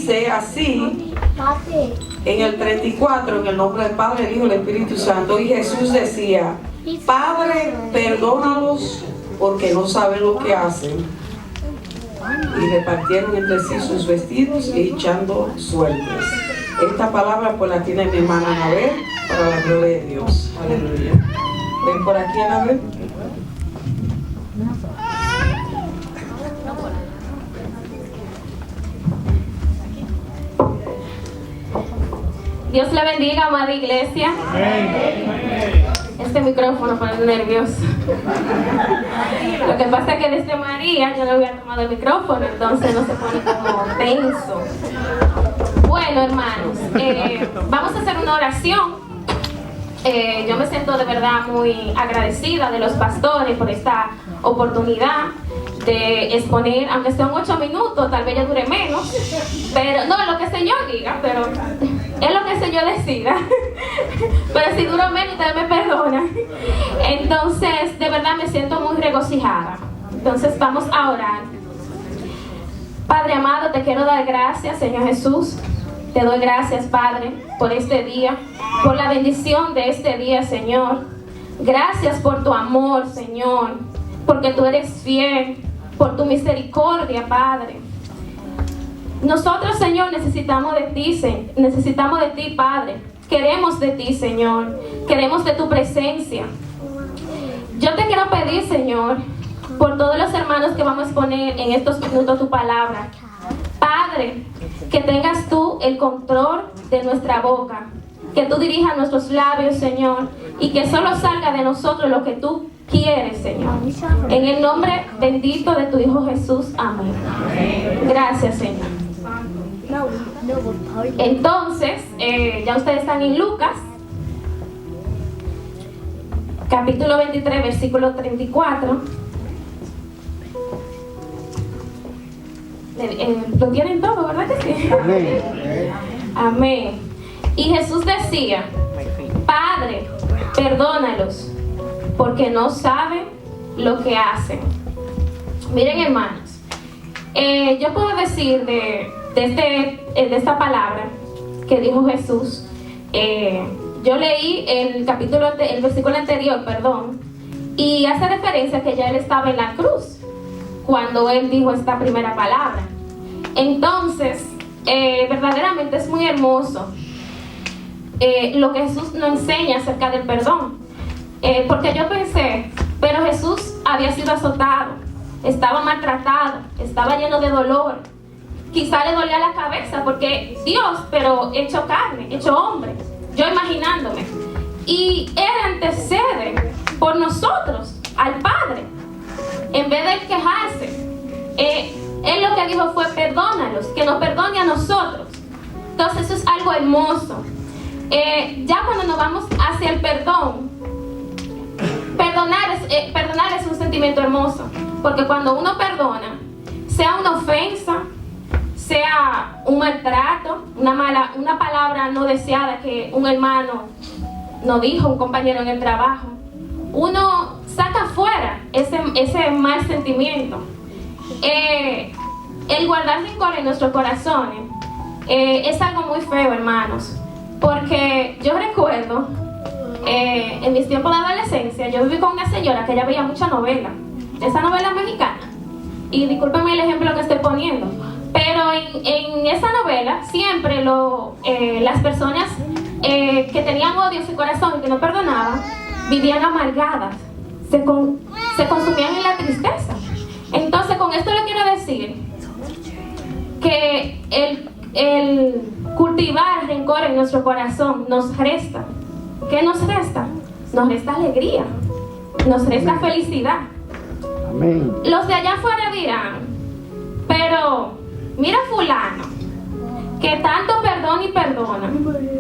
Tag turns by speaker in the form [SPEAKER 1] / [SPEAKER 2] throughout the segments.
[SPEAKER 1] dice así en el 34, en el nombre del Padre, el Hijo y el Espíritu Santo. Y Jesús decía: Padre, perdónalos porque no saben lo que hacen. Y repartieron entre sí sus vestidos y echando suertes. Esta palabra pues la tiene mi hermana Anabel, para la gloria de Dios. Aleluya. Ven por aquí, Anabel.
[SPEAKER 2] Dios le bendiga, amada iglesia. Este micrófono pone nervioso. Lo que pasa es que desde María yo no había tomado el micrófono, entonces no se pone como tenso. Bueno, hermanos, vamos a hacer una oración. Yo me siento de verdad muy agradecida de los pastores por esta oportunidad de exponer, aunque sean 8 minutos, tal vez ya dure menos, pero no, lo que el Señor diga, pero es lo que el Señor decida. Pero si duro menos, ustedes me perdonan. Entonces, de verdad me siento muy regocijada. Entonces vamos a orar. Padre amado, te quiero dar gracias, Señor Jesús. Te doy gracias, Padre, por este día, por la bendición de este día, Señor. Gracias por tu amor, Señor, porque tú eres fiel, por tu misericordia, Padre. Nosotros, Señor, necesitamos de ti, Padre. Queremos de ti, Señor. Queremos de tu presencia. Yo te quiero pedir, Señor, por todos los hermanos que vamos a exponer en estos minutos tu palabra. Padre, que tengas tú el control de nuestra boca, que tú dirijas nuestros labios, Señor, y que solo salga de nosotros lo que tú quieres, Señor. En el nombre bendito de tu Hijo Jesús. Amén. Gracias, Señor. Entonces, ya ustedes están en Lucas, capítulo 23, versículo 34. Lo tienen todo, ¿verdad que sí?
[SPEAKER 3] Amén.
[SPEAKER 2] Amén. Y Jesús decía: Padre, perdónalos, porque no saben lo que hacen. Miren, hermanos, yo puedo decir de esta palabra que dijo Jesús. Yo leí el versículo anterior, y hace referencia a que ya él estaba en la cruz cuando él dijo esta primera palabra. Entonces, verdaderamente es muy hermoso lo que Jesús nos enseña acerca del perdón. Porque yo pensé, pero Jesús había sido azotado, estaba maltratado, estaba lleno de dolor. Quizá le dolía la cabeza porque Dios, pero hecho carne, hecho hombre, yo imaginándome. Y Él antecede por nosotros al Padre. En vez de quejarse, Él lo que dijo fue: perdónalos, que nos perdone a nosotros. Entonces eso es algo hermoso. Ya cuando nos vamos hacia el perdón, perdonar es un sentimiento hermoso, porque cuando uno perdona, sea una ofensa, sea un maltrato, una palabra no deseada que un hermano nos dijo, un compañero en el trabajo, uno saca fuera ese mal sentimiento. El guardar rencor en nuestros corazones es algo muy feo, hermanos, porque yo recuerdo en mis tiempos de adolescencia, yo viví con una señora que ella veía mucha novela, esa novela mexicana, y discúlpenme el ejemplo que estoy poniendo, pero en esa novela siempre las personas que tenían odio en su corazón y que no perdonaban, vivían amargadas, se consumían en la tristeza. Entonces, con esto le quiero decir que el cultivar rencor en nuestro corazón nos resta. ¿Qué nos resta? Nos resta alegría, nos resta felicidad.
[SPEAKER 3] Amén.
[SPEAKER 2] Los de allá afuera dirán: pero mira fulano, que tanto perdona y perdona.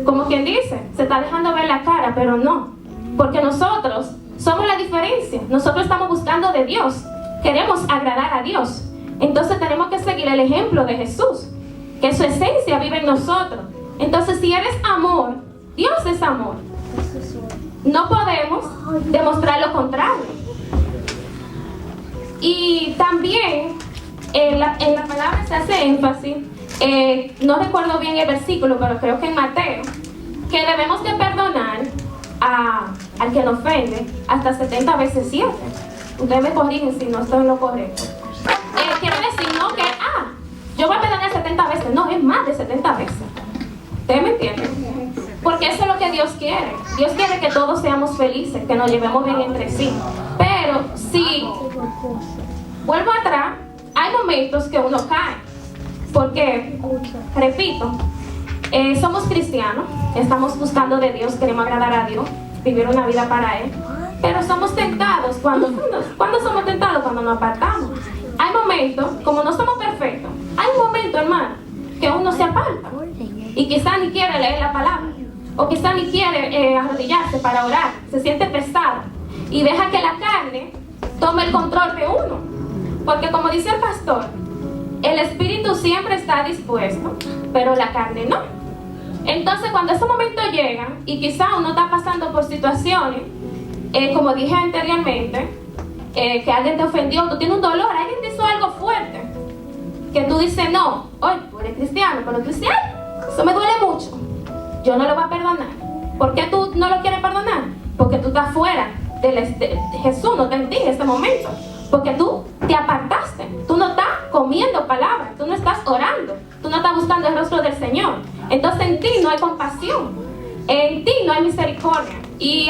[SPEAKER 2] Como quien dice, se está dejando ver la cara, pero no. Porque nosotros somos la diferencia. Nosotros estamos buscando de Dios. Queremos agradar a Dios. Entonces tenemos que seguir el ejemplo de Jesús, que su esencia vive en nosotros. Entonces, si eres amor, Dios es amor. No podemos demostrar lo contrario. Y también en la palabra se hace énfasis no recuerdo bien el versículo, pero creo que en Mateo, que debemos de perdonar al que nos ofende hasta 70 veces 7. Ustedes me corrigen si no estoy en lo correcto. Quiere decir no que, yo voy a perdonar 70 veces, no, es más de 70 veces. ¿Ustedes me entienden? Porque eso es lo que Dios quiere. Dios quiere que todos seamos felices, que nos llevemos bien entre sí. Pero si vuelvo atrás, hay momentos que uno cae. Porque, repito, somos cristianos, estamos buscando de Dios, queremos agradar a Dios, vivir una vida para Él. Pero somos tentados. ¿Cuándo somos tentados? Cuando nos apartamos. Hay momentos, como no somos perfectos, hay un momento, hermano, que uno se aparta. Y quizá ni quiere leer la palabra. O quizá ni quiere arrodillarse para orar. Se siente pesado. Y deja que la carne tome el control de uno. Porque como dice el pastor, el espíritu siempre está dispuesto, pero la carne no. Entonces cuando esos momentos llegan, y quizá uno está pasando por situaciones, como dije anteriormente, que alguien te ofendió, tú tienes un dolor, alguien te hizo algo fuerte, que tú dices, no, oye, tú eres cristiano, pero tú dices, ay, eso me duele mucho, yo no lo voy a perdonar. ¿Por qué tú no lo quieres perdonar? Porque tú estás fuera de Jesús, no está en ti en este momento. Porque tú te apartaste, tú no estás comiendo palabras, tú no estás orando, tú no estás buscando el rostro del Señor. Entonces en ti no hay compasión, en ti no hay misericordia. Y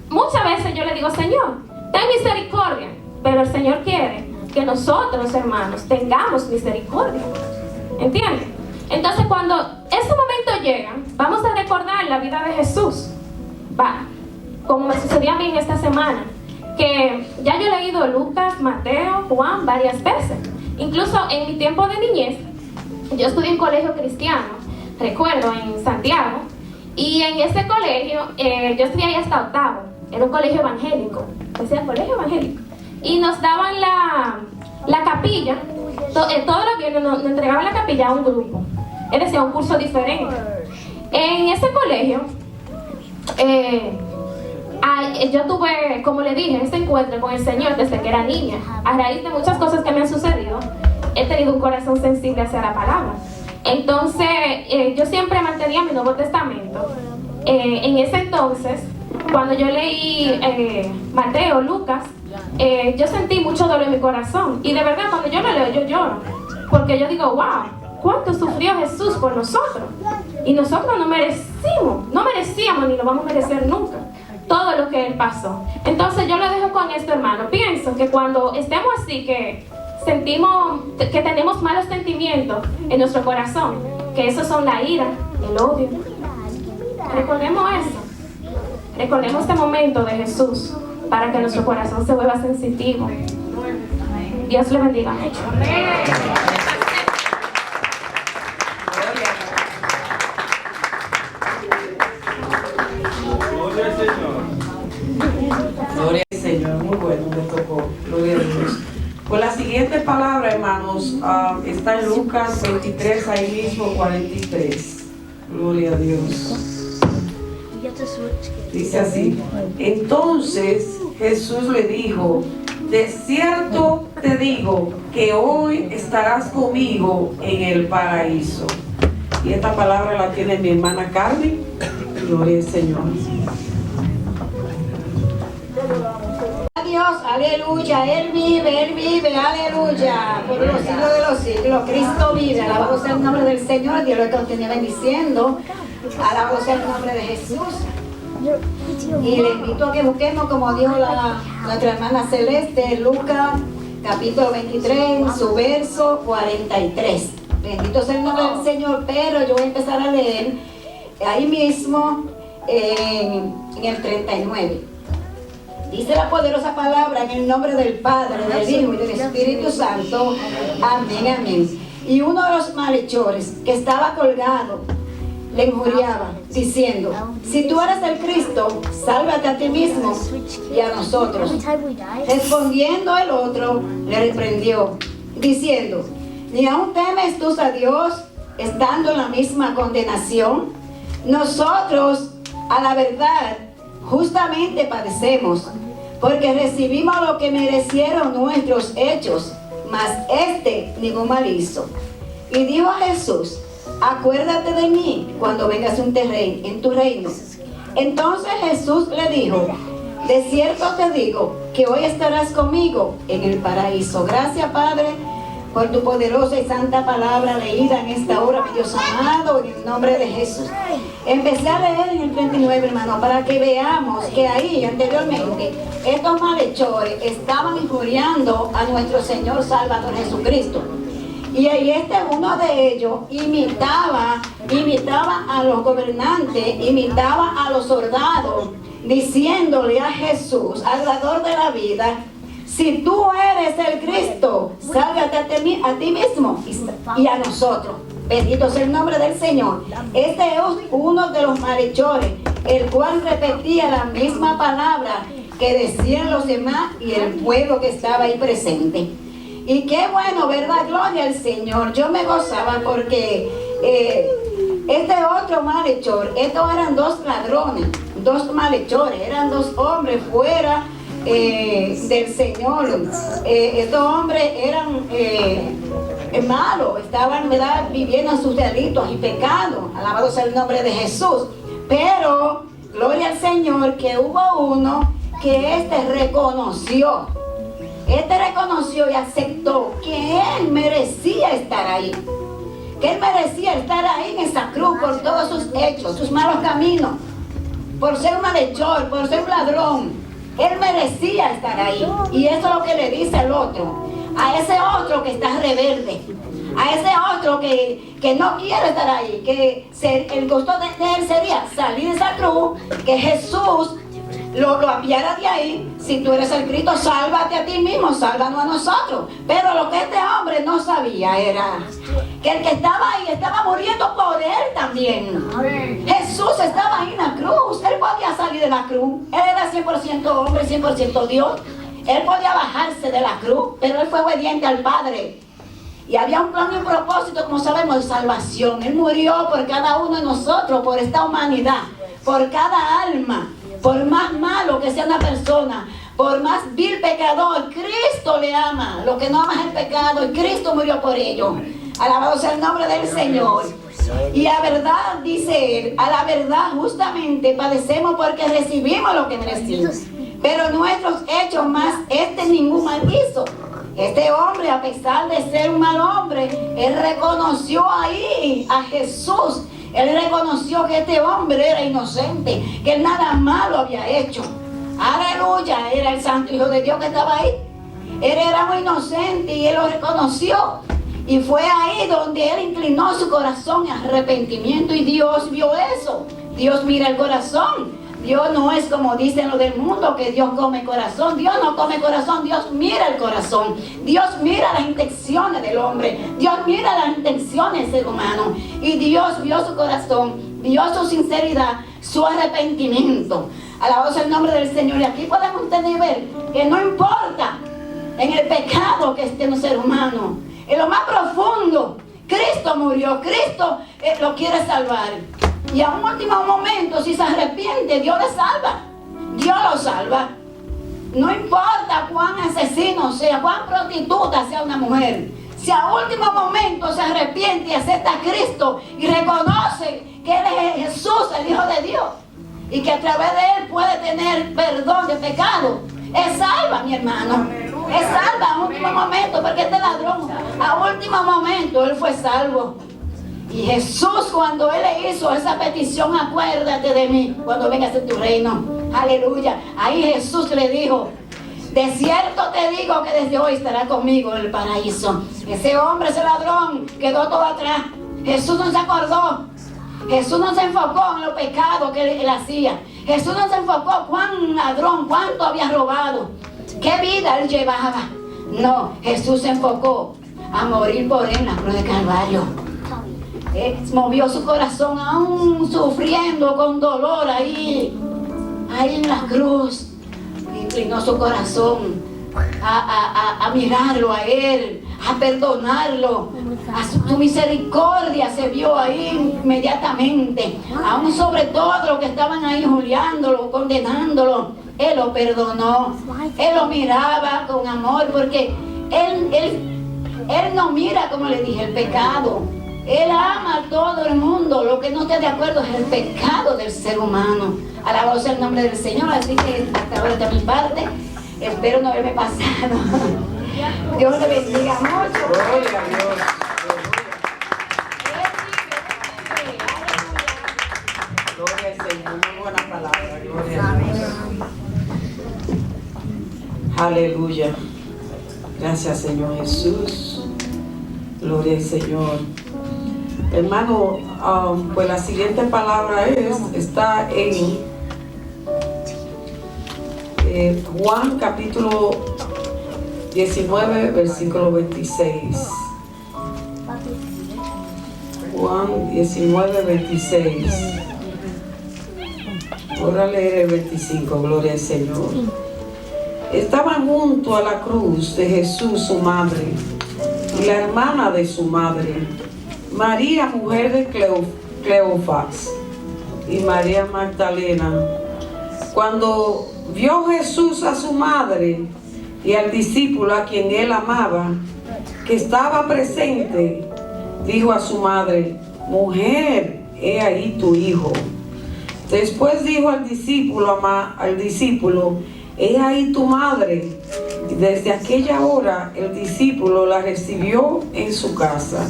[SPEAKER 2] muchas veces yo le digo, Señor, ten misericordia, pero el Señor quiere que nosotros, hermanos, tengamos misericordia. ¿Entiendes? Entonces cuando ese momento llega, vamos a recordar la vida de Jesús. Como me sucedió a mí en esta semana, que ya yo he leído Lucas, Mateo, Juan varias veces. Incluso en mi tiempo de niñez, yo estudié en colegio cristiano, recuerdo, en Santiago, y en ese colegio, yo estudié ahí hasta octavo, era un colegio evangélico, decía colegio evangélico, y nos daban la capilla, todos los viernes nos entregaban la capilla a un grupo, es decir, a un curso diferente. En ese colegio, yo tuve, como le dije, este encuentro con el Señor desde que era niña. A raíz de muchas cosas que me han sucedido, he tenido un corazón sensible hacia la palabra. Entonces, yo siempre mantenía mi Nuevo Testamento. En ese entonces, cuando yo leí Mateo, Lucas, yo sentí mucho dolor en mi corazón. Y de verdad, cuando yo lo leo, yo lloro. Porque yo digo, wow, cuánto sufrió Jesús por nosotros. Y nosotros no merecíamos ni lo vamos a merecer nunca todo lo que Él pasó. Entonces yo lo dejo con esto, hermano. Pienso que cuando estemos así, que sentimos, que tenemos malos sentimientos en nuestro corazón, que esos son la ira, el odio, recordemos eso. Recordemos este momento de Jesús para que nuestro corazón se vuelva sensitivo. Dios le bendiga mucho.
[SPEAKER 1] Gloria al Señor, muy bueno, me tocó. Gloria a Dios. Pues la siguiente palabra, hermanos, está en Lucas 23, ahí mismo 43. Gloria a Dios. Dice así: entonces Jesús le dijo, de cierto te digo que hoy estarás conmigo en el paraíso. Y esta palabra la tiene mi hermana Carmen. Gloria al Señor.
[SPEAKER 3] Dios, aleluya, Él vive, aleluya, por los siglos de los siglos, Cristo vive, alabado sea el nombre del Señor. Dios lo continúa bendiciendo, alabado sea el nombre de Jesús. Y le invito a que busquemos, como dijo nuestra hermana Celeste, Lucas capítulo 23, su verso 43. Bendito sea el nombre del Señor, pero yo voy a empezar a leer ahí mismo en el 39. Dice la poderosa palabra en el nombre del Padre, del Hijo y del Espíritu Santo. Amén, amén. Y uno de los malhechores que estaba colgado le injuriaba, diciendo, si tú eres el Cristo, sálvate a ti mismo y a nosotros. Respondiendo el otro, le reprendió, diciendo, ¿ni aún temes tú a Dios, estando en la misma condenación? Nosotros, a la verdad, justamente padecemos, porque recibimos lo que merecieron nuestros hechos, mas ningún mal hizo. Y dijo a Jesús: acuérdate de mí cuando vengas en tu reino. Entonces Jesús le dijo: de cierto te digo que hoy estarás conmigo en el paraíso. Gracias, Padre, por tu poderosa y santa palabra leída en esta hora, mi Dios amado, en el nombre de Jesús. Empecé a leer en el 39, hermano, para que veamos que ahí anteriormente estos malhechores estaban injuriando a nuestro Señor Salvador Jesucristo. Y ahí uno de ellos imitaba a los gobernantes, imitaba a los soldados, diciéndole a Jesús, al dador de la vida: si tú eres el Cristo, sálvate a ti mismo y a nosotros. Bendito sea el nombre del Señor. Este es uno de los malhechores, el cual repetía la misma palabra que decían los demás y el pueblo que estaba ahí presente. Y qué bueno, ¿verdad? Gloria al Señor. Yo me gozaba porque este otro malhechor, estos eran dos ladrones, dos malhechores, eran dos hombres fuera del Señor. Estos hombres eran malos, estaban, ¿verdad?, viviendo sus delitos y pecados. Alabado sea el nombre de Jesús. Pero, gloria al Señor, que hubo uno que reconoció y aceptó que él merecía estar ahí. Que él merecía estar ahí en esa cruz por todos sus hechos, sus malos caminos, por ser un malhechor, por ser un ladrón. Él merecía estar ahí. Y eso es lo que le dice al otro, a ese otro que está rebelde, a ese otro que no quiere estar ahí, que el gusto de él sería salir de esa cruz, que Jesús lo enviara de ahí. Si tú eres el Cristo, sálvate a ti mismo, sálvanos a nosotros. Pero lo que este hombre no sabía era que el que estaba ahí estaba muriendo por él también. Jesús estaba ahí en la cruz. Él podía salir de la cruz. Él era 100% hombre, 100% Dios. Él podía bajarse de la cruz, pero él fue obediente al Padre. Y había un plan y un propósito, como sabemos, de salvación. Él murió por cada uno de nosotros, por esta humanidad, por cada alma. Por más malo que sea una persona, por más vil pecador, Cristo le ama. Lo que no ama es el pecado, y Cristo murió por ello. Alabado sea el nombre del Señor. Y a verdad, dice él, a la verdad justamente padecemos porque recibimos lo que merecimos. Pero nuestros hechos más, ningún mal hizo. Este hombre, a pesar de ser un mal hombre, él reconoció ahí a Jesús. Él reconoció que este hombre era inocente, que él nada malo había hecho. Aleluya, era el Santo Hijo de Dios que estaba ahí. Él era muy inocente y él lo reconoció. Y fue ahí donde él inclinó su corazón en arrepentimiento, y Dios vio eso. Dios mira el corazón. Dios no es como dicen los del mundo, que Dios come corazón. Dios no come corazón, Dios mira el corazón. Dios mira las intenciones del hombre. Dios mira las intenciones del ser humano. Y Dios vio su corazón, vio su sinceridad, su arrepentimiento. Alabado sea el nombre del Señor. Y aquí podemos tener ver que no importa en el pecado que esté en un ser humano, en lo más profundo, Cristo murió, Cristo lo quiere salvar. Y a un último momento, si se arrepiente, Dios le salva. Dios lo salva. No importa cuán asesino sea, cuán prostituta sea una mujer. Si a último momento se arrepiente y acepta a Cristo y reconoce que Él es Jesús, el Hijo de Dios, y que a través de Él puede tener perdón de pecado, es salva, mi hermano. Es salva a último momento, porque este ladrón, a último momento, él fue salvo. Y Jesús, cuando él le hizo esa petición, acuérdate de mí cuando vengas en tu reino. Aleluya. Ahí Jesús le dijo: de cierto te digo que desde hoy estará conmigo en el paraíso. Ese hombre, ese ladrón, quedó todo atrás. Jesús no se acordó. Jesús no se enfocó en los pecados que él hacía. Jesús no se enfocó cuán ladrón, cuánto había robado, qué vida él llevaba. No, Jesús se enfocó a morir por él en la cruz de Calvario. Movió su corazón, aún sufriendo con dolor ahí en la cruz. Inclinó su corazón a mirarlo a él, a perdonarlo. A su misericordia se vio ahí inmediatamente. Aún sobre todo los que estaban ahí juliándolo, condenándolo, él lo perdonó. Él lo miraba con amor, porque él Él no mira, como le dije, el pecado. Él ama a todo el mundo. Lo que no está de acuerdo es el pecado del ser humano. Alabado sea el nombre del Señor. Así que hasta ahora de mi parte, espero no haberme pasado. Dios le bendiga mucho.
[SPEAKER 1] Gloria a Dios. Gloria al Señor. Muy buena palabra. Gloria a Dios. Aleluya. Gracias, Señor Jesús. Gloria al Señor. Hermano, pues la siguiente palabra está en Juan capítulo 19, versículo 26. Juan 19, 26. Voy a leer el 25, gloria al Señor. Estaban junto a la cruz de Jesús, su madre, y la hermana de su madre, María, mujer de Cleofas, y María Magdalena. Cuando vio Jesús a su madre y al discípulo a quien él amaba, que estaba presente, dijo a su madre: mujer, he ahí tu hijo. Después dijo al discípulo, he ahí tu madre. Y desde aquella hora el discípulo la recibió en su casa.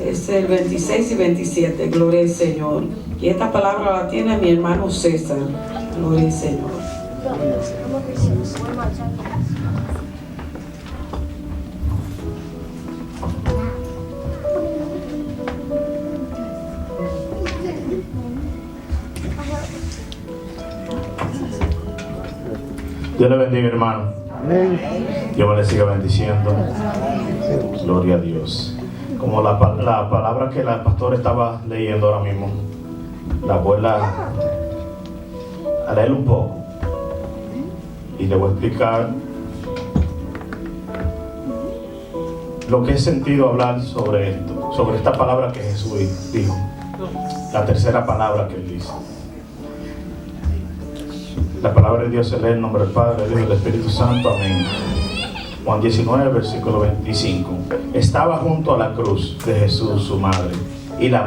[SPEAKER 1] Es el 26 y 27, gloria al Señor. Y esta palabra la tiene mi hermano César. Gloria al Señor.
[SPEAKER 4] Dios le bendiga, hermano. Dios me le siga bendiciendo. Gloria a Dios. Como la palabra que la pastora estaba leyendo ahora mismo, la voy a leer un poco y le voy a explicar lo que he sentido hablar sobre esto, sobre esta palabra que Jesús dijo, la tercera palabra que él dice. La palabra de Dios se lee en nombre del Padre, del Hijo y del Espíritu Santo. Amén. Juan 19, versículo 25. Estaba junto a la cruz de Jesús, su madre, y la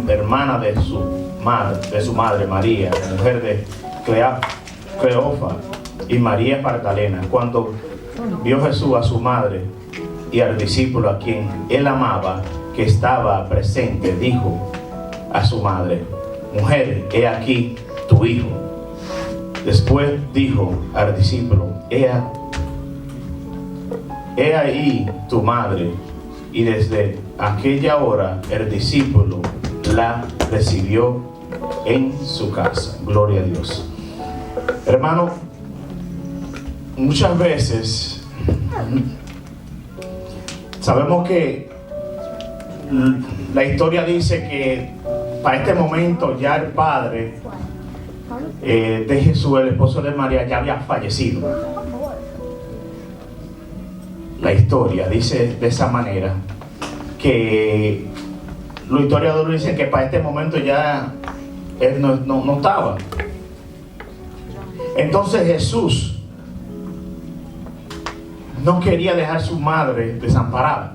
[SPEAKER 4] hermana de su madre, María, mujer de Cleofas, y María Magdalena. Cuando vio Jesús a su madre y al discípulo a quien él amaba, que estaba presente, dijo a su madre: mujer, he aquí tu hijo. Después dijo al discípulo: he ahí tu madre. Y desde aquella hora el discípulo la recibió en su casa. Gloria a Dios. Hermano, muchas veces sabemos que la historia dice que para este momento ya el padre de Jesús, el esposo de María, ya había fallecido. La historia dice de esa manera, que los historiadores dicen que para este momento ya él no estaba. Entonces Jesús no quería dejar a su madre desamparada.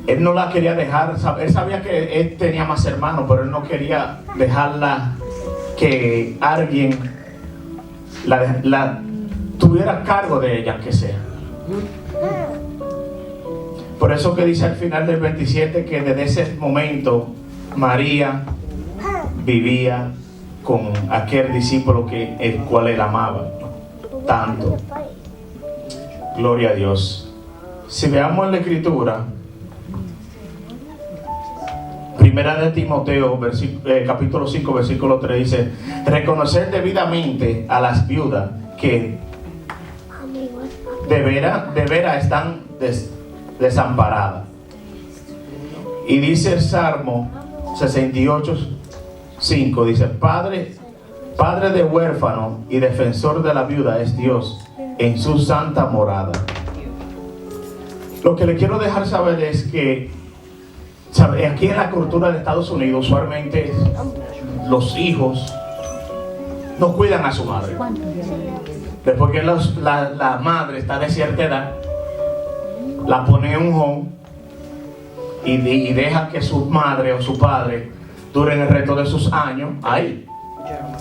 [SPEAKER 4] Él no la quería dejar. Él sabía que él tenía más hermanos, pero él no quería dejarla, que alguien la tuviera cargo de ella, aunque sea. Por eso que dice al final del 27 que desde ese momento María vivía con aquel discípulo el cual él amaba tanto. Gloria a Dios. Si veamos en la escritura, Primera de Timoteo, capítulo 5, versículo 3, dice: reconocer debidamente a las viudas que de veras están desamparadas. Y dice el Salmo 68, 5, dice: Padre de huérfano y defensor de la viuda es Dios en su santa morada. Lo que le quiero dejar saber es que aquí en la cultura de Estados Unidos usualmente los hijos no cuidan a su madre. Después que la madre está de cierta edad, la ponen en un home y dejan que su madre o su padre duren el resto de sus años ahí,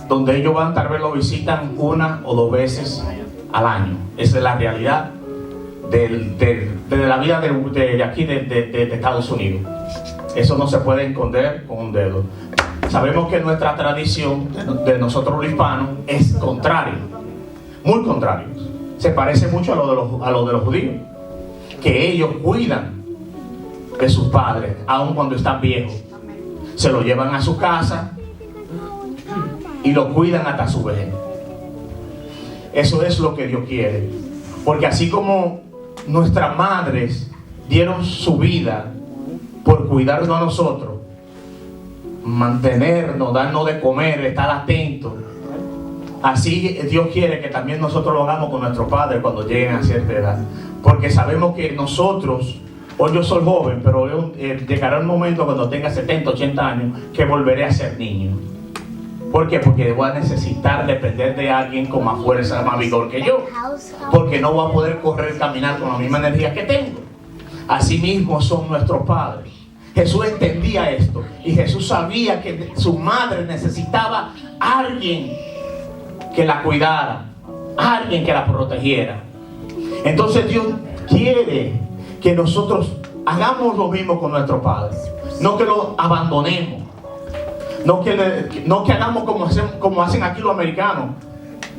[SPEAKER 4] donde ellos van, tal vez lo visitan 1 o 2 veces al año. Esa es la realidad de la vida de aquí de Estados Unidos. Eso no se puede esconder con un dedo. Sabemos que nuestra tradición de nosotros los hispanos es contrario, muy contrario. Se parece mucho a lo de los judíos, que ellos cuidan de sus padres aun cuando están viejos. Se lo llevan a su casa y lo cuidan hasta su vejez. Eso es lo que Dios quiere, porque así como nuestras madres dieron su vida por cuidarnos a nosotros, mantenernos, darnos de comer, estar atentos, así Dios quiere que también nosotros lo hagamos con nuestros padres cuando lleguen a cierta edad, porque sabemos que nosotros, hoy yo soy joven, pero llegará un momento cuando tenga 70, 80 años que volveré a ser niño. ¿Por qué? Porque voy a necesitar depender de alguien con más fuerza, más vigor que yo, porque no voy a poder correr, caminar con la misma energía que tengo. Así mismo son nuestros padres. Jesús entendía esto y Jesús sabía que su madre necesitaba a alguien que la cuidara, alguien que la protegiera. Entonces Dios quiere que nosotros hagamos lo mismo con nuestros padres, no que lo abandonemos, no que hagamos como hacen aquí los americanos,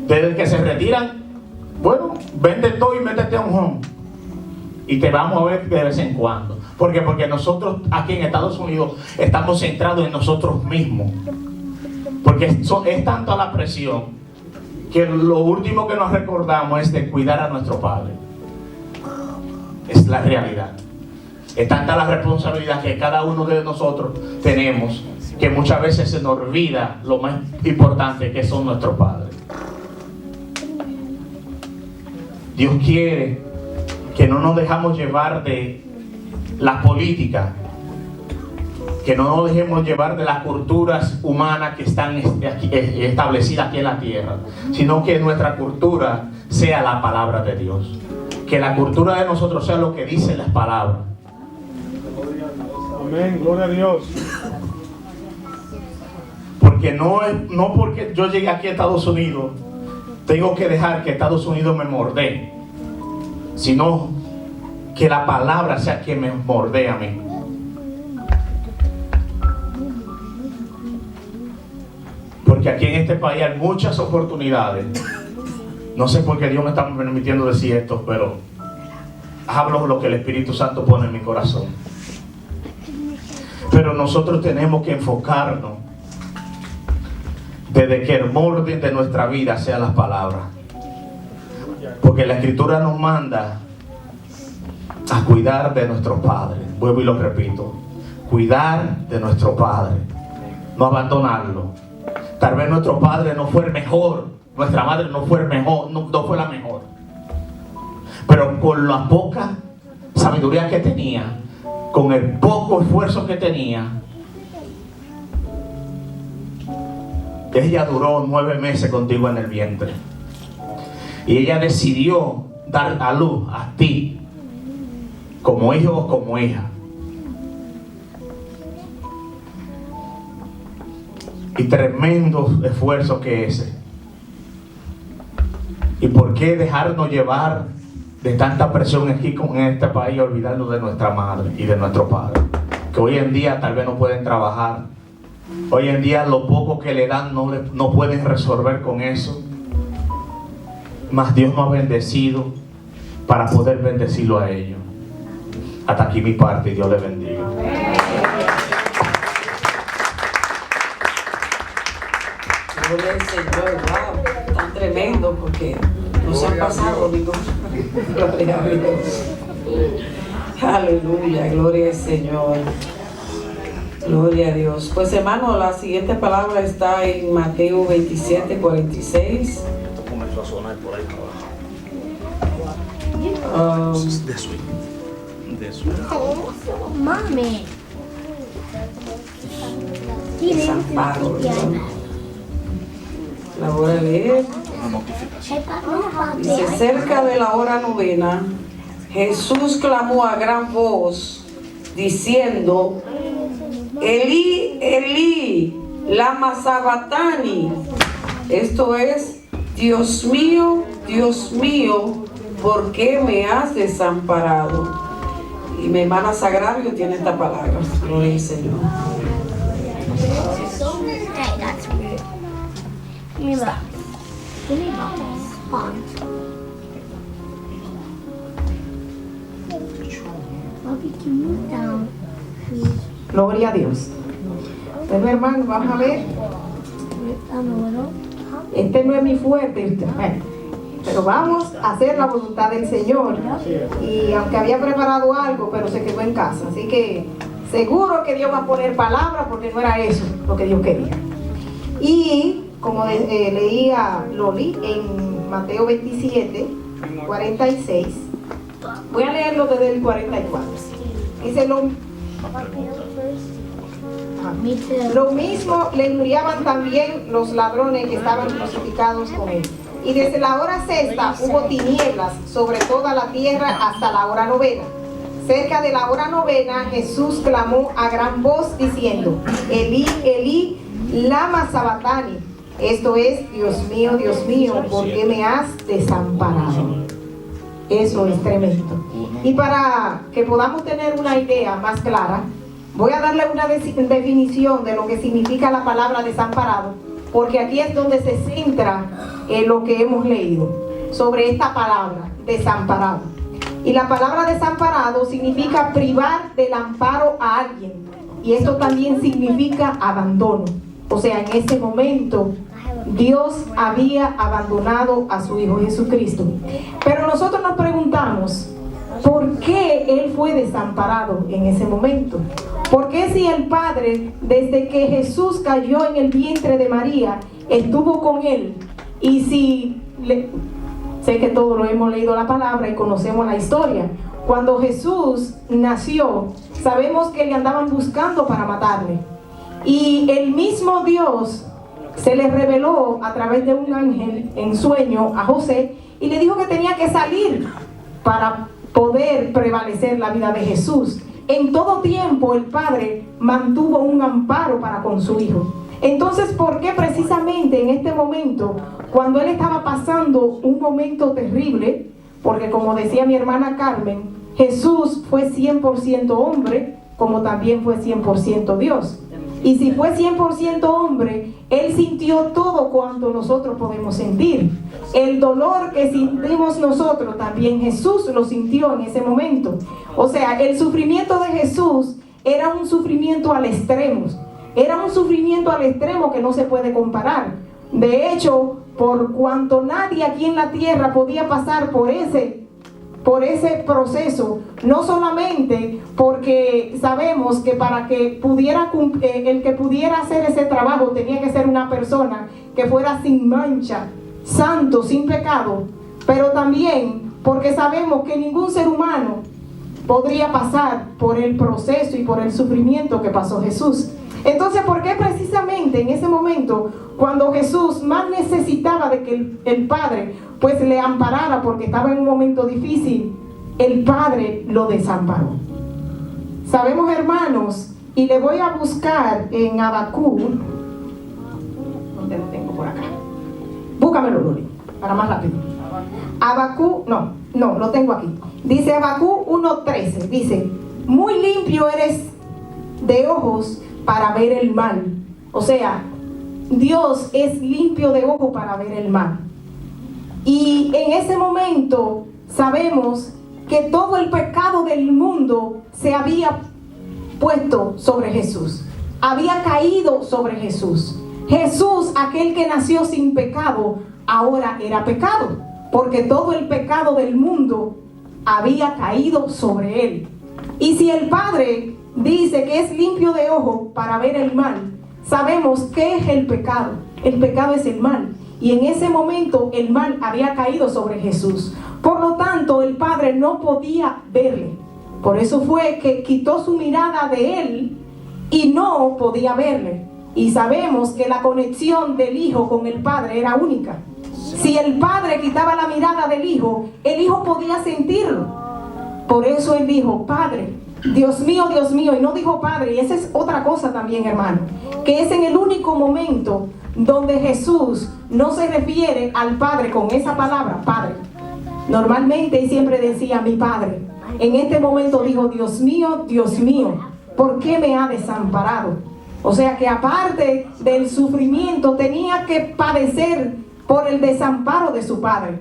[SPEAKER 4] desde que se retiran, bueno, vende todo y métete a un home y te vamos a ver de vez en cuando. ¿Por qué? Porque nosotros aquí en Estados Unidos estamos centrados en nosotros mismos, porque es tanta la presión que lo último que nos recordamos es de cuidar a nuestro padre. Es la realidad. Es tanta la responsabilidad que cada uno de nosotros tenemos, que muchas veces se nos olvida lo más importante que son nuestros padres. Dios quiere que no nos dejamos llevar de la política, que no nos dejemos llevar de las culturas humanas que están establecidas aquí en la tierra, sino que nuestra cultura sea la palabra de Dios, que la cultura de nosotros sea lo que dicen las palabras.
[SPEAKER 5] Amén, gloria a Dios.
[SPEAKER 4] Porque no porque yo llegué aquí a Estados Unidos tengo que dejar que Estados Unidos me mordee, sino que la palabra sea quien me mordee a mí. Porque aquí en este país hay muchas oportunidades. No sé por qué Dios me está permitiendo decir esto, pero hablo lo que el Espíritu Santo pone en mi corazón. Pero nosotros tenemos que enfocarnos desde que el orden de nuestra vida sea las palabras, porque la Escritura nos manda a cuidar de nuestros padres. Vuelvo y lo repito, cuidar de nuestro padre, no abandonarlo. Tal vez nuestro padre no fue el mejor, nuestra madre no fue el mejor, no fue la mejor, pero con la poca sabiduría que tenía, con el poco esfuerzo que tenía, ella duró 9 meses contigo en el vientre. Y ella decidió dar a luz a ti, como hijo o como hija. Y tremendo esfuerzo que ese. ¿Y por qué dejarnos llevar de tanta presión aquí en este país y olvidarnos de nuestra madre y de nuestro padre? Que hoy en día tal vez no pueden trabajar. Hoy en día lo poco que le dan no pueden resolver con eso. Mas Dios nos ha bendecido para poder bendecirlo a ellos. Hasta aquí mi parte y Dios les bendiga.
[SPEAKER 1] Gloria al Señor, wow, tan tremendo porque no se han pasado ningún. Gloria a Dios. Aleluya, gloria al Señor. Gloria a Dios. Pues hermano, la siguiente palabra está en Mateo 27, 46.
[SPEAKER 5] Comenzó a sonar por ahí abajo. De su.
[SPEAKER 6] Mami.
[SPEAKER 1] Desamparo, la voy a leer.
[SPEAKER 5] No, Notificación.
[SPEAKER 1] Dice, cerca de la hora novena, Jesús clamó a gran voz, diciendo, Elí, Elí, lama sabactani. Esto es, Dios mío, ¿por qué me has desamparado? Y mi hermana Sagrario tiene esta palabra. Gloria al Señor.
[SPEAKER 6] Hey, that's weird. Give me that. Give me that. Bobby, can you move down, please?
[SPEAKER 7] Gloria a Dios. Bueno, hermano, vamos a ver.
[SPEAKER 6] Down a little.
[SPEAKER 7] Este no es mi fuerte, pero vamos a hacer la voluntad del Señor. Y aunque había preparado algo, pero se quedó en casa. Así que seguro que Dios va a poner palabras porque no era eso lo que Dios quería. Y como leía Loli en Mateo 27, 46, voy a leerlo desde el 44. Dice lo mismo le enviaban también los ladrones que estaban crucificados con él. Y desde la hora sexta hubo tinieblas sobre toda la tierra hasta la hora novena. Cerca de la hora novena Jesús clamó a gran voz diciendo, Elí, Elí, lama sabactani. Esto es, Dios mío, ¿por qué me has desamparado? Eso es tremendo. Y para que podamos tener una idea más clara, voy a darle una definición de lo que significa la palabra desamparado, porque aquí es donde se centra lo que hemos leído sobre esta palabra, desamparado. Y la palabra desamparado significa privar del amparo a alguien, y esto también significa abandono. O sea, en ese momento Dios había abandonado a su Hijo Jesucristo. Pero nosotros nos preguntamos, ¿por qué Él fue desamparado en ese momento? ¿Por qué si el Padre, desde que Jesús cayó en el vientre de María, estuvo con Él? Y sé que todos lo hemos leído la palabra y conocemos la historia. Cuando Jesús nació, sabemos que le andaban buscando para matarle. Y el mismo Dios se le reveló a través de un ángel en sueño a José y le dijo que tenía que salir para poder prevalecer la vida de Jesús. En todo tiempo el Padre mantuvo un amparo para con su Hijo. Entonces, ¿por qué precisamente en este momento, cuando Él estaba pasando un momento terrible? Porque como decía mi hermana Carmen, Jesús fue 100% hombre, como también fue 100% Dios. Y si fue 100% hombre, Él sintió todo cuanto nosotros podemos sentir. El dolor que sentimos nosotros, también Jesús lo sintió en ese momento. O sea, el sufrimiento de Jesús era un sufrimiento al extremo. Era un sufrimiento al extremo que no se puede comparar. De hecho, por cuanto nadie aquí en la tierra podía pasar por ese proceso, no solamente porque sabemos que para que el que pudiera hacer ese trabajo tenía que ser una persona que fuera sin mancha, santo, sin pecado, pero también porque sabemos que ningún ser humano podría pasar por el proceso y por el sufrimiento que pasó Jesús. Entonces, ¿por qué precisamente en ese momento, cuando Jesús más necesitaba de que el Padre pues le amparara porque estaba en un momento difícil, el Padre lo desamparó? Sabemos, hermanos, y le voy a buscar en Habacuc, ¿dónde lo tengo por acá? Búscamelo, Luli, para más rápido. Habacuc, no, lo tengo aquí. Dice Habacuc 1:13, dice, muy limpio eres de ojos para ver el mal. O sea, Dios es limpio de ojo para ver el mal. Y en ese momento sabemos que todo el pecado del mundo se había puesto sobre Jesús, había caído sobre Jesús. Jesús, aquel que nació sin pecado, ahora era pecado, porque todo el pecado del mundo había caído sobre él. Y si el Padre dice que es limpio de ojo para ver el mal, sabemos qué es el pecado. El pecado es el mal. Y en ese momento el mal había caído sobre Jesús. Por lo tanto, el Padre no podía verle. Por eso fue que quitó su mirada de él y no podía verle. Y sabemos que la conexión del Hijo con el Padre era única. Si el padre quitaba la mirada del hijo, el hijo podía sentirlo. Por eso él dijo, Padre, Dios mío, y no dijo Padre. Y esa es otra cosa también, hermano, que es en el único momento donde Jesús no se refiere al Padre con esa palabra, Padre. Normalmente él siempre decía, mi Padre. En este momento dijo, Dios mío, ¿por qué me ha desamparado? O sea que aparte del sufrimiento tenía que padecer por el desamparo de su Padre.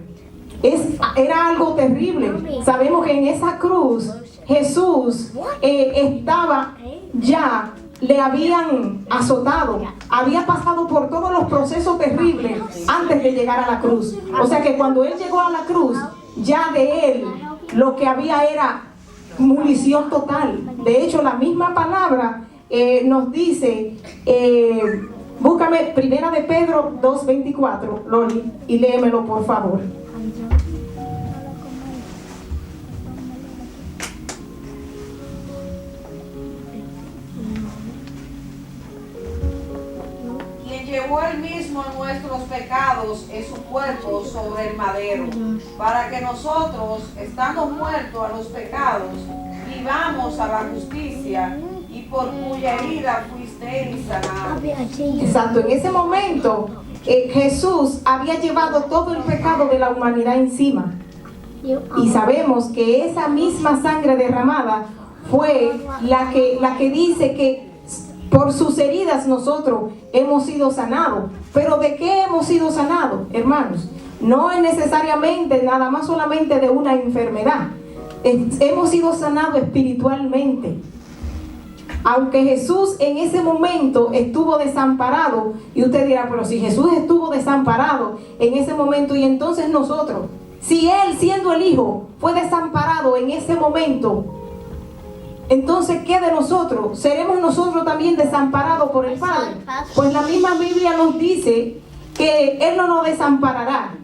[SPEAKER 7] Era algo terrible. Sabemos que en esa cruz Jesús estaba ya, le habían azotado, había pasado por todos los procesos terribles antes de llegar a la cruz. O sea que cuando él llegó a la cruz, ya de él lo que había era munición total. De hecho, la misma palabra nos dice, búscame Primera de Pedro 2:24, Loli, y léemelo por favor.
[SPEAKER 1] Llevó él mismo nuestros pecados en su cuerpo sobre el madero, para que nosotros, estando muertos a los pecados, vivamos a la justicia, y por cuya herida fuisteis sanados.
[SPEAKER 7] Exacto, en ese momento Jesús había llevado todo el pecado de la humanidad encima. Y sabemos que esa misma sangre derramada fue la que dice que por sus heridas nosotros hemos sido sanados. ¿Pero de qué hemos sido sanados, hermanos? No es necesariamente nada más solamente de una enfermedad. Hemos sido sanados espiritualmente. Aunque Jesús en ese momento estuvo desamparado, y usted dirá, pero si Jesús estuvo desamparado en ese momento, y entonces nosotros, si Él siendo el Hijo fue desamparado en ese momento, entonces, ¿qué de nosotros? ¿Seremos nosotros también desamparados por el Padre? Pues la misma Biblia nos dice que Él no nos desamparará,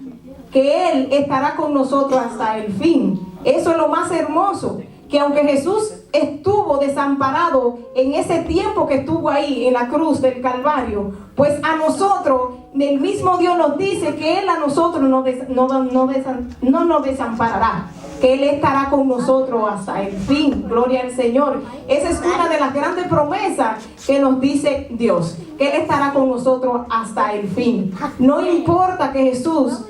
[SPEAKER 7] que Él estará con nosotros hasta el fin. Eso es lo más hermoso, que aunque Jesús estuvo desamparado en ese tiempo que estuvo ahí en la cruz del Calvario, pues a nosotros, el mismo Dios nos dice que Él a nosotros no nos desamparará, que Él estará con nosotros hasta el fin. Gloria al Señor. Esa es una de las grandes promesas que nos dice Dios, que Él estará con nosotros hasta el fin. No importa que Jesús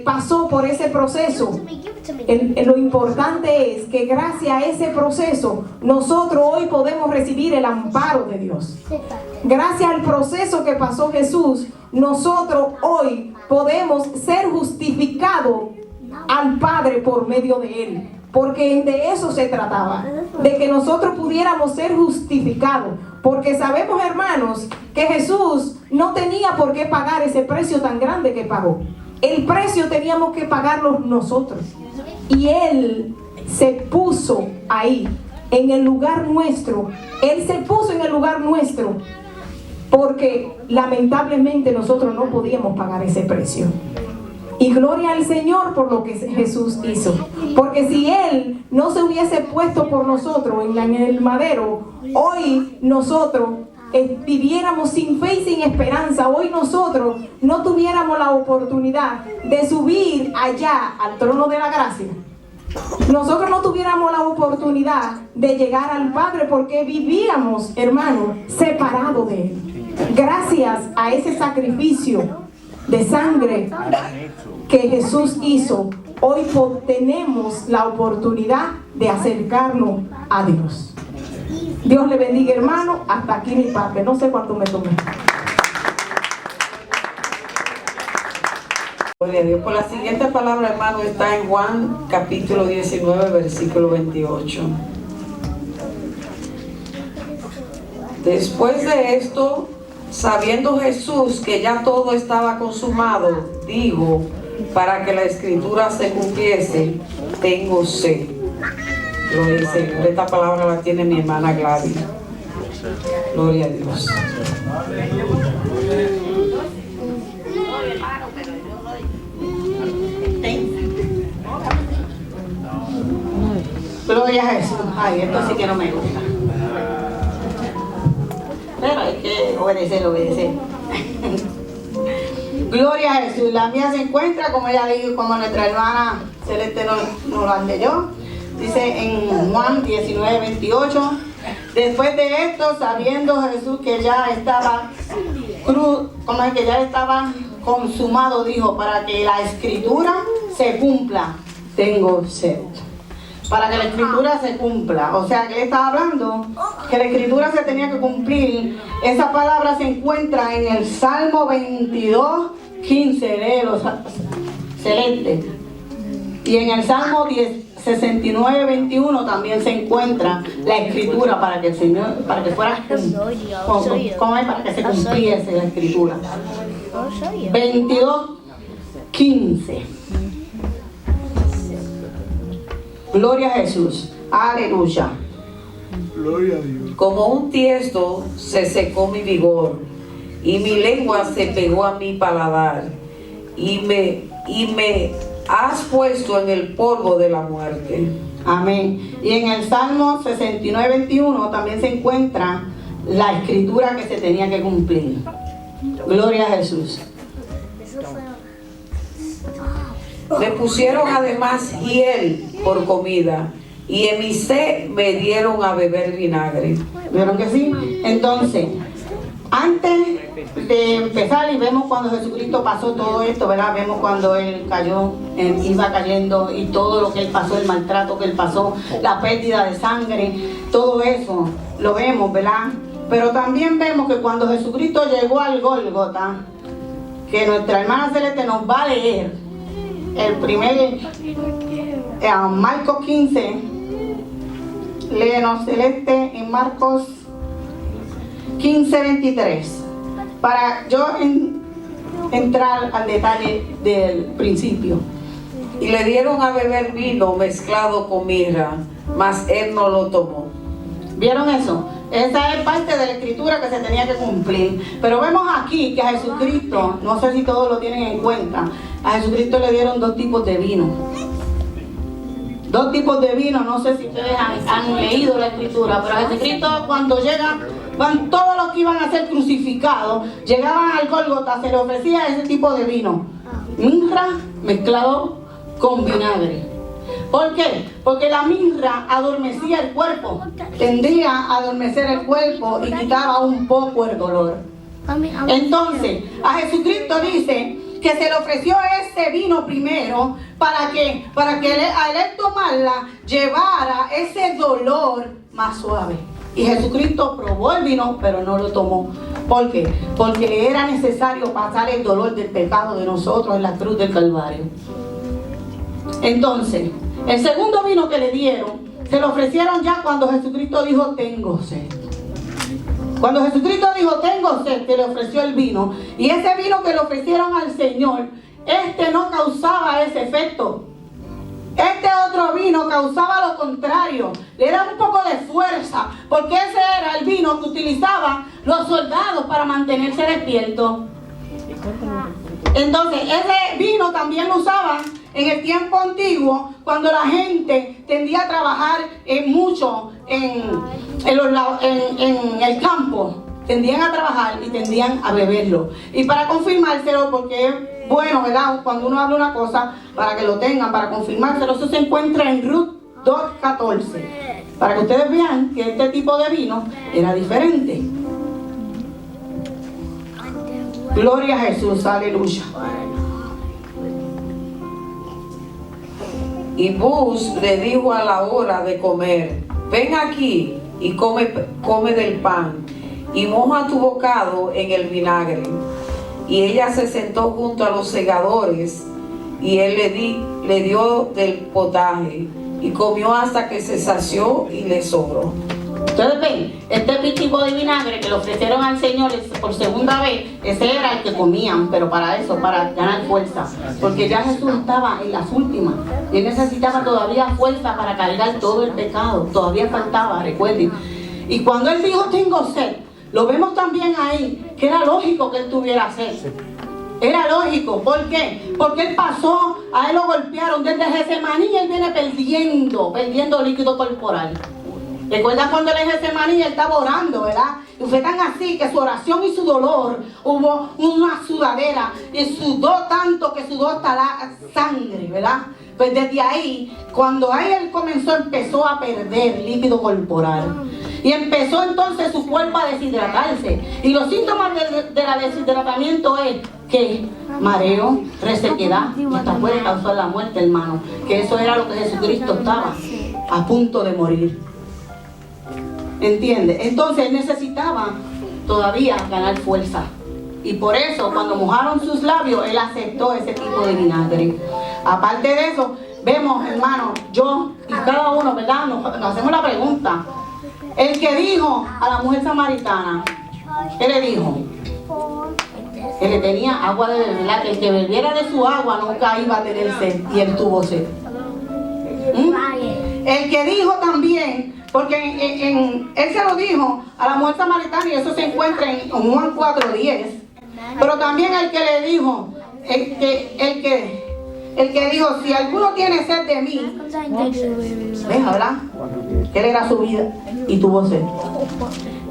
[SPEAKER 7] pasó por ese proceso, lo importante es que gracias a ese proceso nosotros hoy podemos recibir el amparo de Dios. Gracias al proceso que pasó Jesús, nosotros hoy podemos ser justificados al Padre por medio de Él, porque de eso se trataba, de que nosotros pudiéramos ser justificados, porque sabemos, hermanos, que Jesús no tenía por qué pagar ese precio tan grande que pagó. El precio teníamos que pagarlo nosotros, y Él se puso ahí en el lugar nuestro. Él se puso en el lugar nuestro porque lamentablemente nosotros no podíamos pagar ese precio. Y gloria al Señor por lo que Jesús hizo. Porque si Él no se hubiese puesto por nosotros en el madero, hoy nosotros viviéramos sin fe y sin esperanza. Hoy nosotros no tuviéramos la oportunidad de subir allá al trono de la gracia. Nosotros no tuviéramos la oportunidad de llegar al Padre, porque vivíamos, hermano, separados de Él. Gracias a ese sacrificio de sangre que Jesús hizo, hoy tenemos la oportunidad de acercarnos a Dios. Dios le bendiga, hermano. Hasta aquí mi parte. No sé cuánto me tomé.
[SPEAKER 1] Gloria a Dios. Por la siguiente palabra, hermano, está en Juan capítulo 19, versículo 28. Después de esto, sabiendo Jesús que ya todo estaba consumado, dijo, para que la escritura se cumpliese, tengo sed. Gloria al Señor. Esta palabra la tiene mi hermana Gladys. Gloria a Dios.
[SPEAKER 3] Gloria a Jesús. Ay, esto sí que no me gusta. Pero hay que obedecer. Gloria a Jesús. La mía se encuentra, como ella dijo, como nuestra hermana Celeste nos lo leyó. Dice en Juan 19:28. Después de esto, sabiendo Jesús que ya estaba que ya estaba consumado, dijo, para que la escritura se cumpla, tengo sed. Para que la escritura se cumpla. O sea, que él estaba hablando que la escritura se tenía que cumplir. Esa palabra se encuentra en el Salmo 22:15, léelo, Celeste. Y en el Salmo 69:21 también se encuentra la escritura para que el Señor, para que fuera, ¿cómo es? Para que se cumpliese la escritura. 22:15. Gloria a Jesús. Aleluya.
[SPEAKER 5] Gloria a Dios.
[SPEAKER 1] Como un tiesto se secó mi vigor, y mi lengua se pegó a mi paladar, y me has puesto en el polvo de la muerte.
[SPEAKER 3] Amén. Y en el Salmo 69:21 también se encuentra la escritura que se tenía que cumplir. Gloria a Jesús.
[SPEAKER 1] Me pusieron además hiel por comida, y en mi sed me dieron a beber vinagre.
[SPEAKER 3] ¿Vieron que sí? Entonces, antes de empezar, y vemos cuando Jesucristo pasó todo esto, ¿verdad? Vemos cuando Él cayó, iba cayendo, y todo lo que Él pasó, el maltrato que Él pasó, la pérdida de sangre, todo eso, lo vemos, ¿verdad? Pero también vemos que cuando Jesucristo llegó al Gólgota, que nuestra hermana Celeste nos va a leer, el primer, Marcos 15, léenos Celeste en Marcos 15:23, para yo entrar al detalle del principio.
[SPEAKER 1] Y le dieron a beber vino mezclado con mirra, mas él no lo tomó.
[SPEAKER 3] ¿Vieron eso? Esa es parte de la escritura que se tenía que cumplir. Pero vemos aquí que a Jesucristo, no sé si todos lo tienen en cuenta, a Jesucristo le dieron 2 tipos de vino. 2 tipos de vino, no sé si ustedes han leído la escritura, pero a Jesucristo cuando van todos los que iban a ser crucificados, llegaban al Gólgota, se le ofrecía ese tipo de vino. Mirra mezclado con vinagre. ¿Por qué? Porque la mirra adormecía el cuerpo, tendía a adormecer el cuerpo y quitaba un poco el dolor. Entonces, a Jesucristo dice que se le ofreció ese vino primero para que al él tomarla llevara ese dolor más suave. Y Jesucristo probó el vino, pero no lo tomó. ¿Por qué? Porque le era necesario pasar el dolor del pecado de nosotros en la cruz del Calvario. Entonces, el segundo vino que le dieron, se lo ofrecieron ya cuando Jesucristo dijo, tengo sed. Cuando Jesucristo dijo, tengo sed, se le ofreció el vino. Y ese vino que le ofrecieron al Señor, no causaba ese efecto. Este otro vino causaba lo contrario. Le daba un poco de fuerza, porque ese era el vino que utilizaban los soldados para mantenerse despiertos. Entonces, ese vino también lo usaban en el tiempo antiguo, cuando la gente tendía a trabajar mucho en el campo. Tendían a trabajar y tendían a beberlo. Y para confirmárselo, porque es bueno, ¿verdad? Cuando uno habla una cosa, para que lo tengan, para confirmárselo, eso se encuentra en Ruth 2:14. Para que ustedes vean que este tipo de vino era diferente. Gloria a Jesús, aleluya.
[SPEAKER 1] Y Bus le dijo a la hora de comer, ven aquí y come del pan, y moja tu bocado en el vinagre. Y ella se sentó junto a los segadores, y él le dio del potaje, y comió hasta que se sació y le sobró.
[SPEAKER 3] Ustedes ven, este tipo de vinagre que le ofrecieron al Señor por segunda vez, ese era el que comían, pero para eso, para ganar fuerza, porque ya Jesús estaba en las últimas, y él necesitaba todavía fuerza para cargar todo el pecado, todavía faltaba, recuerden. Y cuando él dijo, tengo sed, lo vemos también ahí, que era lógico que él tuviera sed. Era lógico, ¿por qué? Porque él pasó, a él lo golpearon desde Getsemaní, y él viene perdiendo líquido corporal. ¿Recuerdan cuando él en Getsemaní él estaba orando, verdad?
[SPEAKER 7] y fue tan así que su oración y su dolor, hubo una sudadera, y sudó tanto que sudó hasta la sangre, ¿verdad? Pues desde ahí, cuando él empezó a perder líquido corporal. Y empezó entonces su cuerpo a deshidratarse. Y los síntomas de la deshidratamiento es que mareo, resequedad, y hasta puede causar la muerte, hermano. Que eso era lo que Jesucristo estaba a punto de morir. ¿Entiende? Entonces él necesitaba todavía ganar fuerza. Y por eso, cuando mojaron sus labios, él aceptó ese tipo de vinagre. Aparte de eso, vemos, hermano, yo y cada uno, ¿verdad? Nos hacemos la pregunta. El que dijo a la mujer samaritana, ¿qué le dijo? Que le tenía agua de beber, ¿verdad? Que el que bebiera de su agua nunca iba a tener sed, y él tuvo sed. El que dijo también, porque él se lo dijo a la mujer samaritana, y eso se encuentra en Juan 4:10. Pero también el que le dijo, el que dijo, si alguno tiene sed de mí, ¿ves, verdad? Que él era su vida y tuvo sed.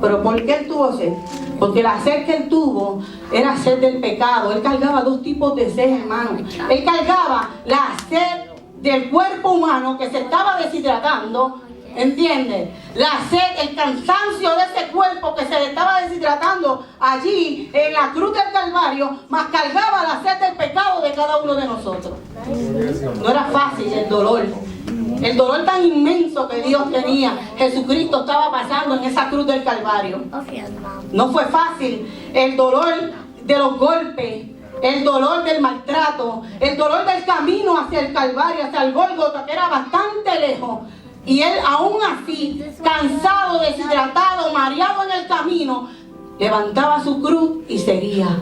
[SPEAKER 7] Pero ¿por qué él tuvo sed? Porque la sed que él tuvo era sed del pecado. Él cargaba dos tipos de sed, hermano. Él cargaba la sed del cuerpo humano que se estaba deshidratando, ¿entiendes? La sed, el cansancio de ese cuerpo que se le estaba deshidratando allí en la cruz del Calvario, más cargaba la sed del pecado de cada uno de nosotros. No era fácil el dolor tan inmenso que Dios tenía, Jesucristo estaba pasando en esa cruz del Calvario. No fue fácil el dolor de los golpes, el dolor del maltrato, el dolor del camino hacia el Calvario, hacia el Gólgota, que era bastante lejos. Y él aún así, cansado, deshidratado, mareado en el camino, levantaba su cruz y seguía.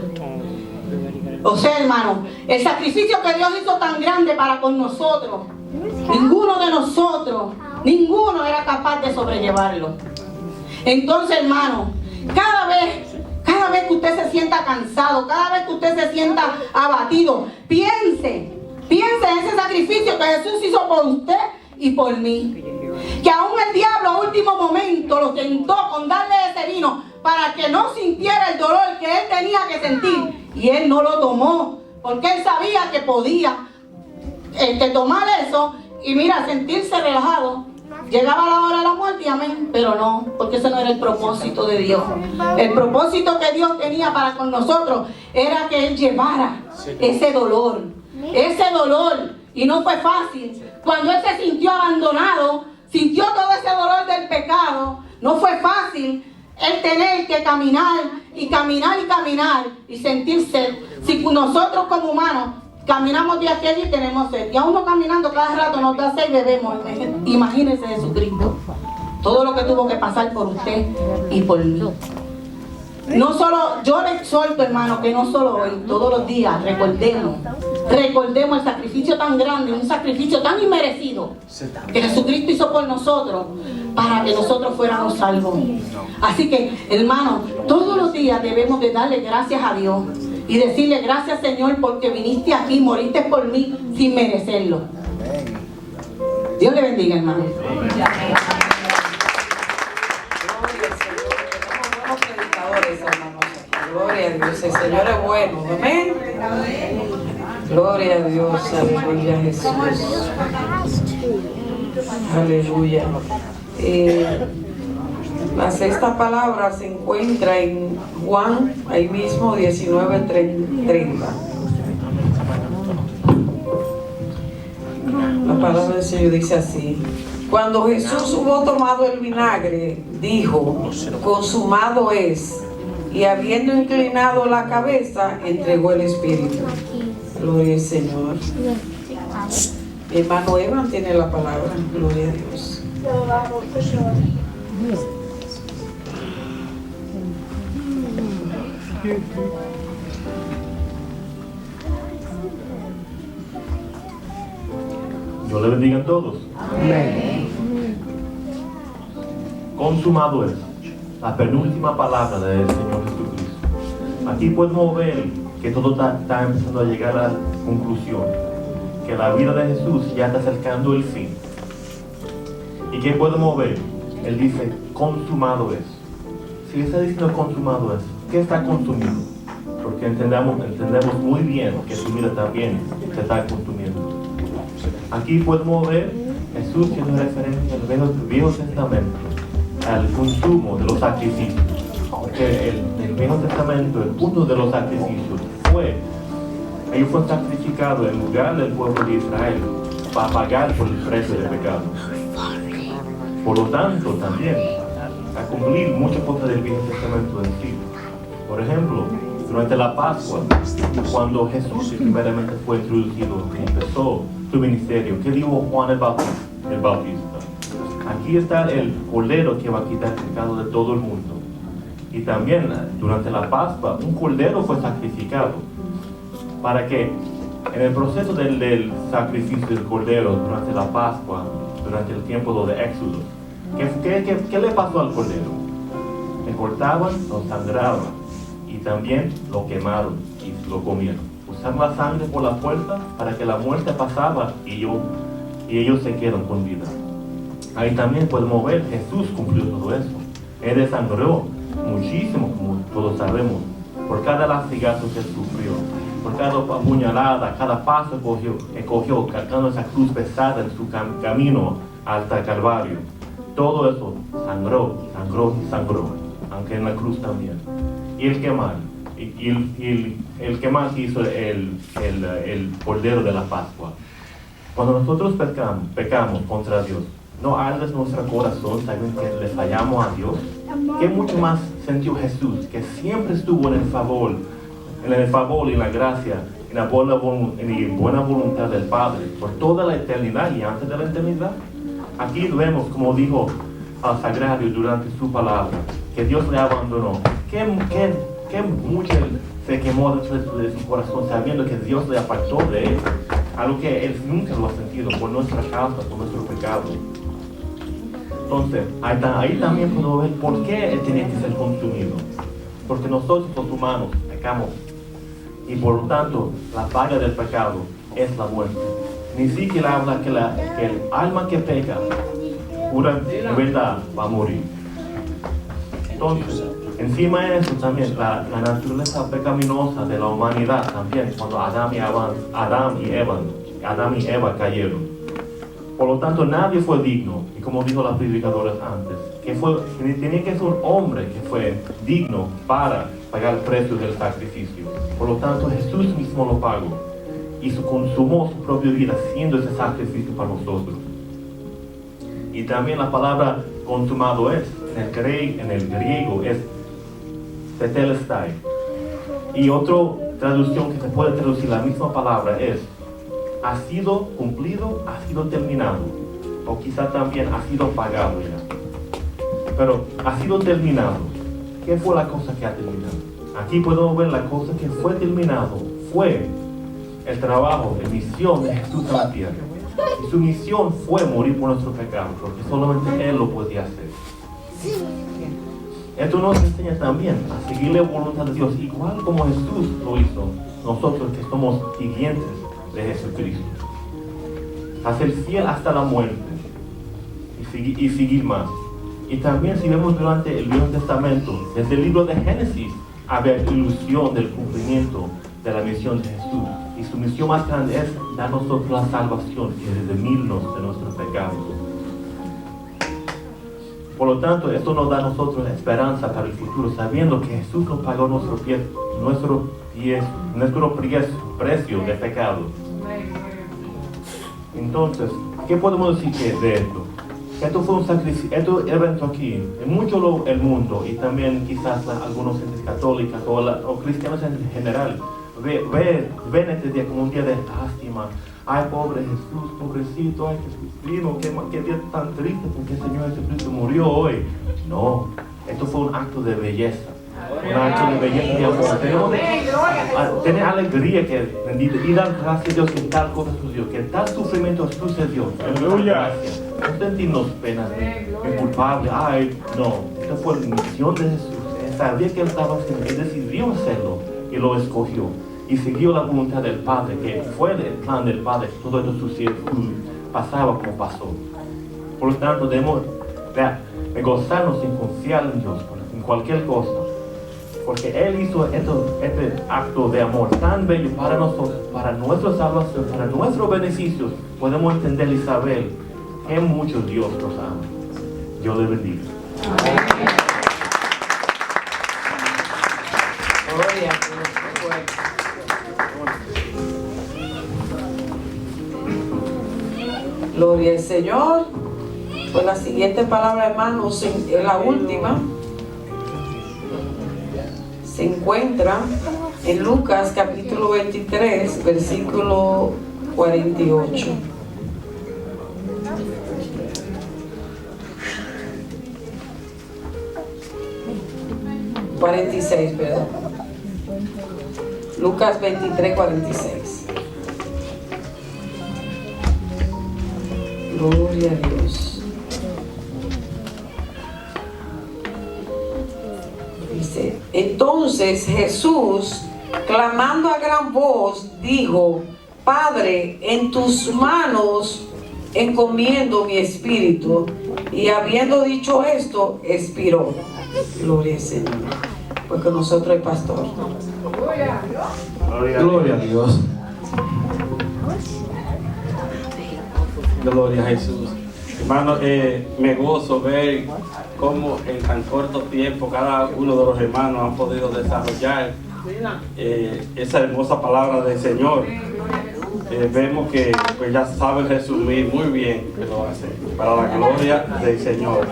[SPEAKER 7] O sea, hermano, el sacrificio que Dios hizo tan grande para con nosotros, ninguno de nosotros, ninguno era capaz de sobrellevarlo. Entonces, hermano, cada vez que usted se sienta cansado, cada vez que usted se sienta abatido, piense en ese sacrificio que Jesús hizo por usted y por mí. Que aún el diablo a último momento lo tentó con darle ese vino para que no sintiera el dolor que él tenía que sentir, y él no lo tomó porque él sabía que podía tomar eso y mira, sentirse relajado. Llegaba la hora de la muerte y amén, pero no, porque ese no era el propósito de Dios. El propósito que Dios tenía para con nosotros era que él llevara ese dolor, y no fue fácil. Cuando él se sintió abandonado, sintió todo ese dolor del pecado, no fue fácil el tener que caminar y sentirse. Si nosotros como humanos caminamos de aquí a allí y tenemos sed, y a uno caminando cada rato nos da sed y bebemos, imagínese Jesucristo, todo lo que tuvo que pasar por usted y por mí. No solo, yo le exhorto, hermano, que no solo hoy, todos los días recordemos el sacrificio tan grande, un sacrificio tan inmerecido que Jesucristo hizo por nosotros para que nosotros fuéramos salvos. Así que, hermano, todos los días debemos de darle gracias a Dios y decirle gracias, Señor, porque viniste aquí, moriste por mí sin merecerlo. Dios le bendiga, hermano.
[SPEAKER 1] Gloria a Dios, el Señor es bueno, amén. Gloria a Dios, aleluya, Jesús. Aleluya. La sexta palabra se encuentra en Juan, ahí mismo, 19:30. La palabra del Señor dice así: cuando Jesús hubo tomado el vinagre, dijo, consumado es. Y habiendo inclinado la cabeza, entregó el Espíritu. Gloria al Señor. Mi hermano Evan tiene la palabra. Gloria a Dios.
[SPEAKER 4] Dios le bendiga a todos. Consumado es la penúltima palabra del Señor Jesucristo. Aquí podemos ver que todo está empezando a llegar a la conclusión, que la vida de Jesús ya está acercando el fin. ¿Y qué podemos ver? Él dice, consumado es.
[SPEAKER 8] si está diciendo consumado es, ¿qué está consumido? Porque entendemos muy bien que su vida también se está consumiendo. Aquí podemos ver Jesús haciendo referencia al Viejo Testamento, al consumo de los sacrificios. Porque el Viejo Testamento, el punto de los sacrificios ellos fueron sacrificados en lugar del pueblo de Israel para pagar por el precio del pecado. Por lo tanto, también a cumplir muchas cosas del Viejo Testamento en sí. Por ejemplo, durante la Pascua, cuando Jesús primeramente fue introducido y empezó su ministerio, ¿qué dijo Juan el Bautista? Aquí está el cordero que va a quitar el pecado de todo el mundo. Y también durante la Pascua, un cordero fue sacrificado para que en el proceso del sacrificio del cordero durante la Pascua, durante el tiempo de Éxodo, ¿qué le pasó al cordero? Le cortaban, lo sangraban y también lo quemaron y lo comieron. Usaban la sangre por la puerta para que la muerte pasaba y ellos se quedan con vida. Ahí también podemos ver, Jesús cumplió todo eso. Él desangró muchísimo, como todos sabemos, por cada latigazo que sufrió, por cada puñalada, cada paso que cogió, cargando esa cruz pesada en su camino hasta el Calvario. Todo eso sangró, aunque en la cruz también. Y el quemar, el quemar que hizo el cordero de la Pascua. Cuando nosotros pecamos contra Dios, ¿no arde nuestro corazón sabiendo que le fallamos a Dios? ¿Qué mucho más sintió Jesús, que siempre estuvo en el favor y en la gracia, en la buena voluntad del Padre, por toda la eternidad y antes de la eternidad? Aquí vemos, como dijo al Sagrario durante su palabra, que Dios le abandonó. ¿Qué mucho se quemó dentro de su corazón sabiendo que Dios le apartó de él? Algo que él nunca lo ha sentido por nuestra causa, por nuestro pecado. Entonces, ahí también podemos ver por qué él tenía que ser consumido. Porque nosotros los humanos pecamos y por lo tanto la paga del pecado es la muerte. Ni siquiera habla que el alma que peca, pura en verdad, va a morir. Entonces, encima de eso también la naturaleza pecaminosa de la humanidad también, cuando Adán y Eva cayeron. Por lo tanto, nadie fue digno, y como dijo las predicadoras antes, que tenía que ser un hombre que fue digno para pagar el precio del sacrificio. Por lo tanto, Jesús mismo lo pagó y consumó su propia vida siendo ese sacrificio para nosotros. Y también la palabra consumado es, en el griego es tetelestai. Y otra traducción que se puede traducir la misma palabra es ha sido cumplido, ha sido terminado, o quizá también ha sido pagado ya. Pero ha sido terminado. ¿Qué fue la cosa que ha terminado? Aquí podemos ver la cosa que fue terminado. Fue el trabajo, la misión de Jesús en la tierra. Y su misión fue morir por nuestro pecado, porque solamente Él lo podía hacer. Esto nos enseña también a seguir la voluntad de Dios, igual como Jesús lo hizo, nosotros que somos siguientes de Jesucristo. A ser fiel hasta la muerte y seguir más. Y también si vemos durante el Viejo Testamento, desde el libro de Génesis, había ilusión del cumplimiento de la misión de Jesús. Y su misión más grande es dar a nosotros la salvación y redimirnos de nuestros pecados. Por lo tanto, esto nos da a nosotros esperanza para el futuro, sabiendo que Jesús nos pagó nuestro precio de pecado. Entonces, ¿qué podemos decir de esto? Esto fue un sacrificio, este evento aquí, en mucho el mundo y también quizás algunos gentes católicas o cristianos en general, ven este día como un día de lástima. Ay, pobre Jesús, pobrecito, ay, qué día tan triste porque el Señor Jesucristo murió hoy. No, esto fue un acto de belleza. Un acto de belleza y amor. Tenemos que tener alegría y dar gracias a Dios que tal cosa sucedió, que tal sufrimiento sucedió. Aleluya. No sentirnos penas ni culpables. Ay, no. Esta fue la misión de Jesús. Él sabía que Él estaba haciendo, Él decidió hacerlo y lo escogió. Y siguió la voluntad del Padre, que fue el plan del Padre, que todo esto pasaba como pasó. Por lo tanto, debemos de gozarnos en confiar en Dios, en cualquier cosa. Porque Él hizo este acto de amor tan bello para nosotros, para nuestra salvación, para nuestros beneficios. Podemos entender y saber que mucho Dios nos ama. Dios le bendiga.
[SPEAKER 1] Gloria a Dios. Qué fuerte. Gloria al Señor. Pues la siguiente palabra, hermanos, es la última. Se encuentra en Lucas capítulo 23, versículo 48. Perdón. Lucas 23, 46. Gloria a Dios. Dice, entonces Jesús, clamando a gran voz, dijo: Padre, en tus manos encomiendo mi espíritu. Y habiendo dicho esto, expiró. Gloria al Señor. Porque nosotros el pastor.
[SPEAKER 5] Gloria a Dios. Gloria a Jesús. Hermano, me gozo ver cómo en tan corto tiempo cada uno de los hermanos han podido desarrollar esa hermosa palabra del Señor. Vemos que pues, ya saben resumir muy bien que lo hacen para la gloria del Señor.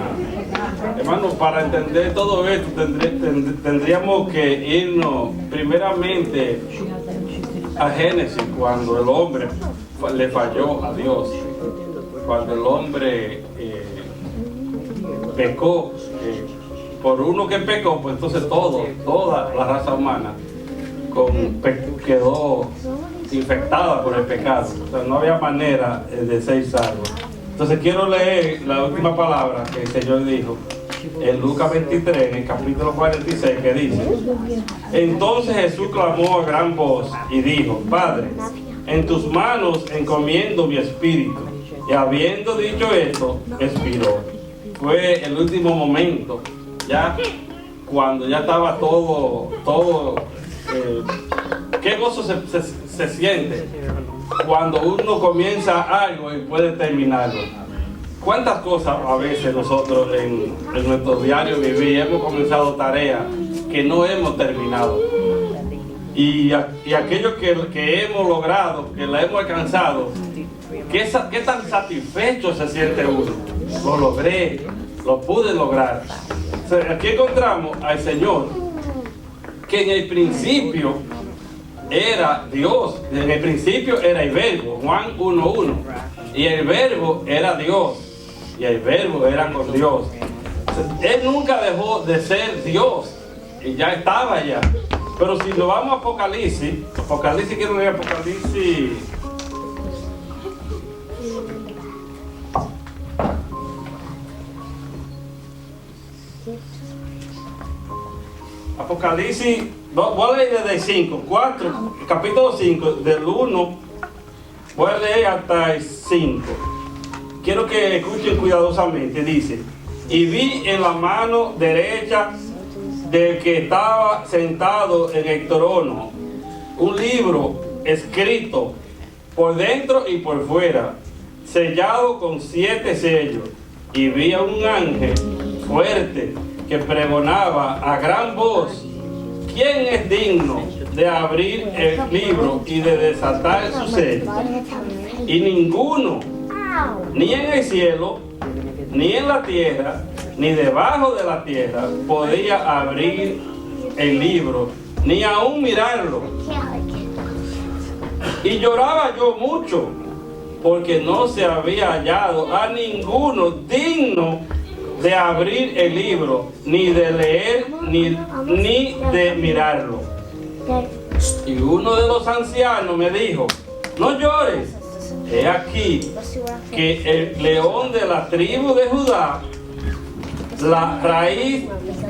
[SPEAKER 5] Hermano, para entender todo esto tendríamos que irnos primeramente a Génesis, cuando el hombre le falló a Dios, cuando el hombre pecó. Por uno que pecó, pues entonces toda la raza humana quedó infectada por el pecado. O sea, no había manera de ser salvo. Entonces quiero leer la última palabra que el Señor dijo en Lucas 23, en el capítulo 46, que dice: entonces Jesús clamó a gran voz y dijo: Padre, en tus manos encomiendo mi espíritu. Y habiendo dicho esto, expiró. Fue el último momento, ya cuando ya estaba todo qué gozo se siente cuando uno comienza algo y puede terminarlo. ¿Cuántas cosas a veces nosotros en nuestro diario vivir hemos comenzado tareas que no hemos terminado? Y aquello que hemos logrado, que la hemos alcanzado, ¿qué tan satisfecho se siente uno? Lo logré, lo pude lograr. O sea, aquí encontramos al Señor, que en el principio era Dios, en el principio era el Verbo, Juan 1:1, y el Verbo era Dios, y el Verbo era con Dios. Él nunca dejó de ser Dios, y ya estaba allá. Pero si nos vamos a Apocalipsis, quiero leer Apocalipsis. Apocalipsis, voy a leer desde el 5, capítulo 5, del 1, voy a leer hasta el 5. Quiero que escuchen cuidadosamente. Dice: y vi en la mano derecha del que estaba sentado en el trono un libro escrito por dentro y por fuera, sellado con 7 sellos. Y vi a un ángel fuerte que pregonaba a gran voz: ¿quién es digno de abrir el libro y de desatar sus sellos? Y ninguno, ni en el cielo, ni en la tierra, ni debajo de la tierra, podía abrir el libro, ni aún mirarlo. Y lloraba yo mucho, porque no se había hallado a ninguno digno de abrir el libro, ni de leer, ni de mirarlo. Y uno de los ancianos me dijo: no llores, he aquí que el león de la tribu de Judá, la raíz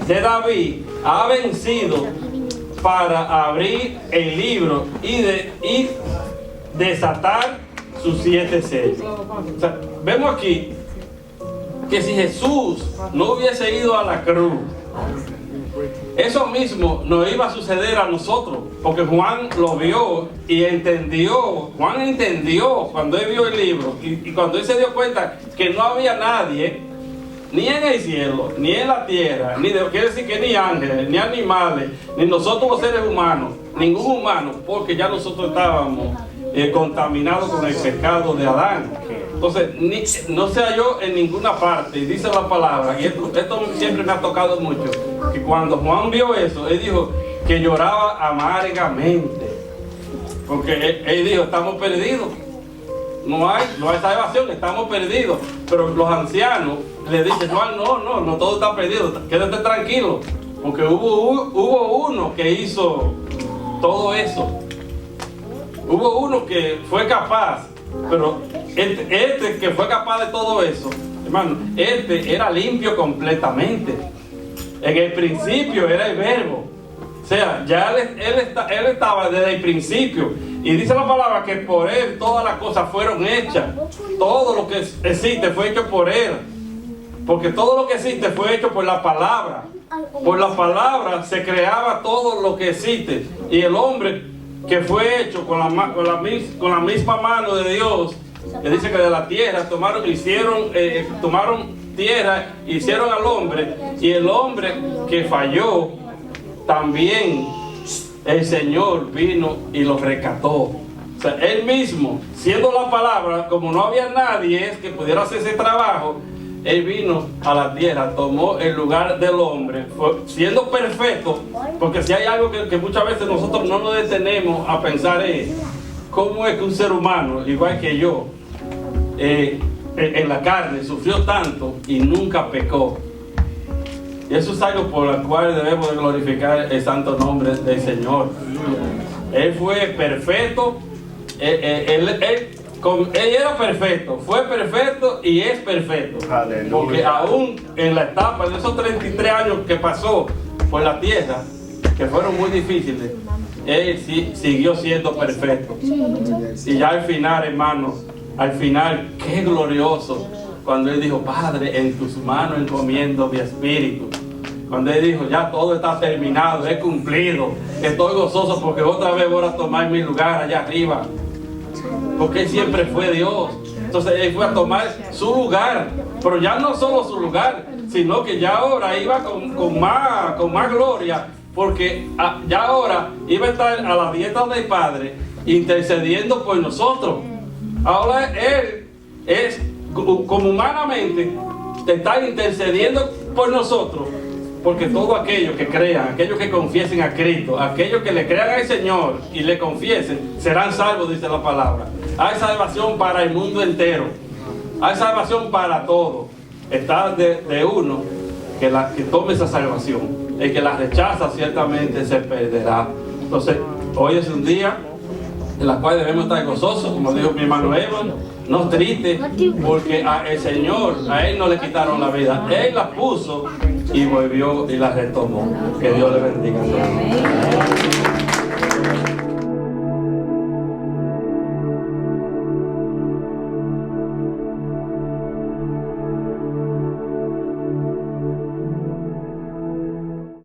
[SPEAKER 5] de David, ha vencido para abrir el libro y desatar sus 7 sellos. O sea, vemos aquí que si Jesús no hubiese ido a la cruz, Eso mismo nos iba a suceder a nosotros, porque Juan lo vio y entendió. Juan entendió cuando él vio el libro y cuando él se dio cuenta que no había nadie, ni en el cielo, ni en la tierra, quiere decir que ni ángeles, ni animales, ni nosotros los seres humanos, ningún humano, porque ya nosotros estábamos contaminados con el pecado de Adán. Entonces, no se halló en ninguna parte, y dice la palabra, y esto siempre me ha tocado mucho, que cuando Juan vio eso, él dijo que lloraba amargamente, porque él dijo, estamos perdidos, no hay salvación, estamos perdidos. Pero los ancianos le dicen, Juan, no, todo está perdido, quédate tranquilo, porque hubo uno que hizo todo eso, hubo uno que fue capaz. Pero este que fue capaz de todo eso, hermano, era limpio completamente. En el principio era el verbo. O sea, ya él estaba desde el principio. Y dice la palabra que por él todas las cosas fueron hechas. Todo lo que existe fue hecho por él. Porque todo lo que existe fue hecho por la palabra. Por la palabra se creaba todo lo que existe. Y el hombre que fue hecho con la misma mano de Dios, que dice que de la tierra tomaron tierra, hicieron al hombre, y el hombre que falló, también el Señor vino y lo rescató. O sea, él mismo, siendo la palabra, como no había nadie que pudiera hacer ese trabajo, él vino a la tierra, tomó el lugar del hombre, siendo perfecto, porque si hay algo que muchas veces nosotros no nos detenemos a pensar es cómo es que un ser humano, igual que yo, en la carne, sufrió tanto y nunca pecó. Y eso es algo por lo cual debemos de glorificar el santo nombre del Señor. Él fue perfecto, él era perfecto, fue perfecto y es perfecto. Aleluya. Porque aún en la etapa de esos 33 años que pasó por la tierra, que fueron muy difíciles, él siguió siendo perfecto. Y ya al final, hermanos, qué glorioso cuando él dijo, Padre, en tus manos encomiendo mi espíritu. Cuando él dijo, ya todo está terminado, he cumplido, estoy gozoso porque otra vez voy a tomar mi lugar allá arriba. Porque él siempre fue Dios. Entonces él fue a tomar su lugar, pero ya no solo su lugar, sino que ya ahora iba con más gloria, porque ya ahora iba a estar a la diestra del Padre intercediendo por nosotros. Ahora él es como humanamente está intercediendo por nosotros, porque todos aquellos que crean, aquellos que confiesen a Cristo, aquellos que le crean al Señor y le confiesen, serán salvos, dice la palabra. Hay salvación para el mundo entero, hay salvación para todos. Está de uno que tome esa salvación. El que la rechaza ciertamente se perderá. Entonces, hoy es un día en el cual debemos estar gozosos, como dijo mi hermano Evan, no tristes, porque el Señor, a él no le quitaron la vida, él la puso y volvió y la retomó. Que Dios le bendiga a todos.